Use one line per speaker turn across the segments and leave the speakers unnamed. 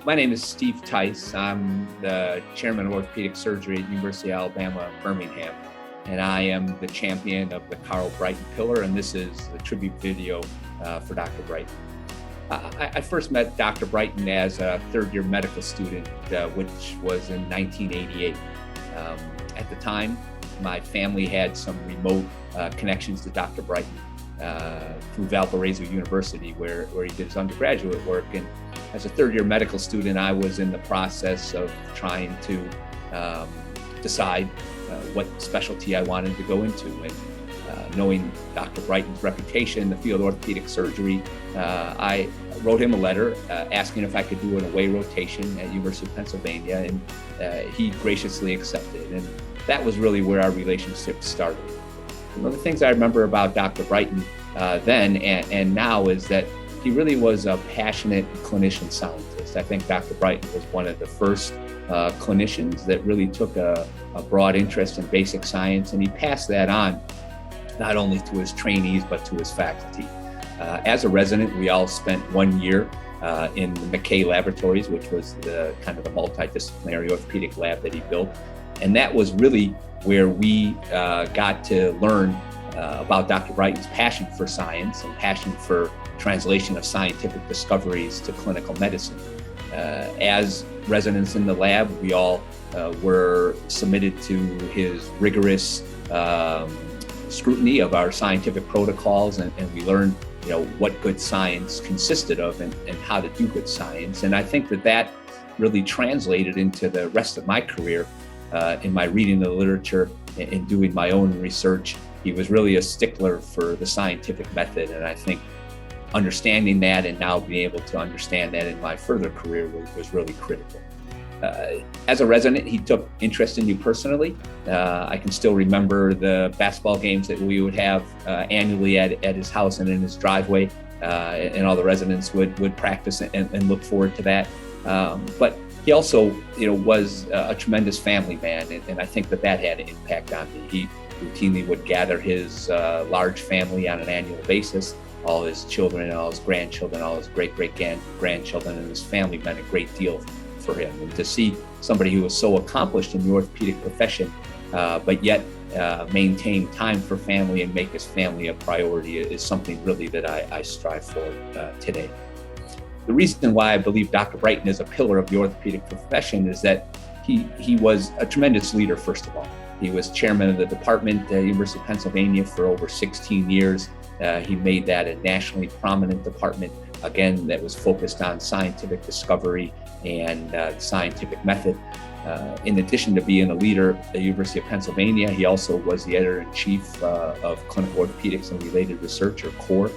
My name is Steve Tice. I'm the chairman of orthopedic surgery at University of Alabama, Birmingham, and I am the champion of the Brighton Pillar, and this is the tribute video for Dr. Brighton. I first met Dr. Brighton as a third-year medical student, which was in 1988. At the time, my family had some remote connections to Dr. Brighton through Valparaiso University, where he did his undergraduate work. And as a third-year medical student, I was in the process of trying to decide what specialty I wanted to go into. And knowing Dr. Brighton's reputation in the field of orthopedic surgery, I wrote him a letter asking if I could do an away rotation at University of Pennsylvania, and he graciously accepted. And that was really where our relationship started. One of the things I remember about Dr. Brighton then and now is that he really was a passionate clinician scientist. I think Dr. Brighton was one of the first clinicians that really took a broad interest in basic science, and he passed that on not only to his trainees, but to his faculty. As a resident, we all spent 1 year in the McKay Laboratories, which was the kind of the multidisciplinary orthopedic lab that he built. And that was really where we got to learn about Dr. Brighton's passion for science and passion for translation of scientific discoveries to clinical medicine. As residents in the lab, we all were submitted to his rigorous scrutiny of our scientific protocols, and we learned what good science consisted of and how to do good science. And I think that really translated into the rest of my career in my reading the literature and doing my own research. He was really a stickler for the scientific method, and I think understanding that and now being able to understand that in my further career was really critical. As a resident, he took interest in me personally. I can still remember the basketball games that we would have annually at his house and in his driveway, and all the residents would practice and look forward to that. But he also, was a tremendous family man, and I think that had an impact on me. He routinely would gather his large family on an annual basis. All his children, all his grandchildren, all his great-great-grandchildren, and his family meant a great deal for him. And to see somebody who was so accomplished in the orthopedic profession, but yet maintain time for family and make his family a priority is something really that I strive for today. The reason why I believe Dr. Brighton is a pillar of the orthopedic profession is that he was a tremendous leader, first of all. He was chairman of the department at the University of Pennsylvania for over 16 years. He made that a nationally prominent department, again, that was focused on scientific discovery and scientific method. In addition to being a leader at the University of Pennsylvania, he also was the editor-in-chief of Clinical Orthopedics and Related Research, or CORE,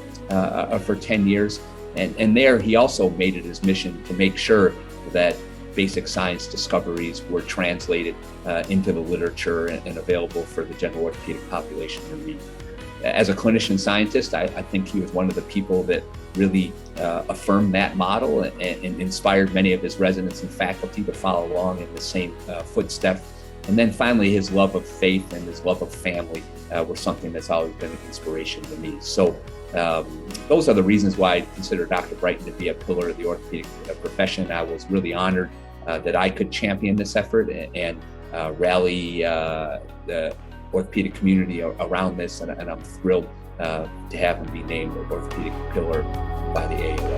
for 10 years. And there he also made it his mission to make sure that basic science discoveries were translated into the literature and available for the general orthopedic population to read. As a clinician scientist, I think he was one of the people that really affirmed that model and inspired many of his residents and faculty to follow along in the same footsteps. And then finally, his love of faith and his love of family were something that's always been an inspiration to me. So those are the reasons why I consider Dr. Brighton to be a pillar of the orthopedic profession. I was really honored that I could champion this effort and rally the orthopedic community around this, and I'm thrilled to have him be named the orthopedic pillar by the AO.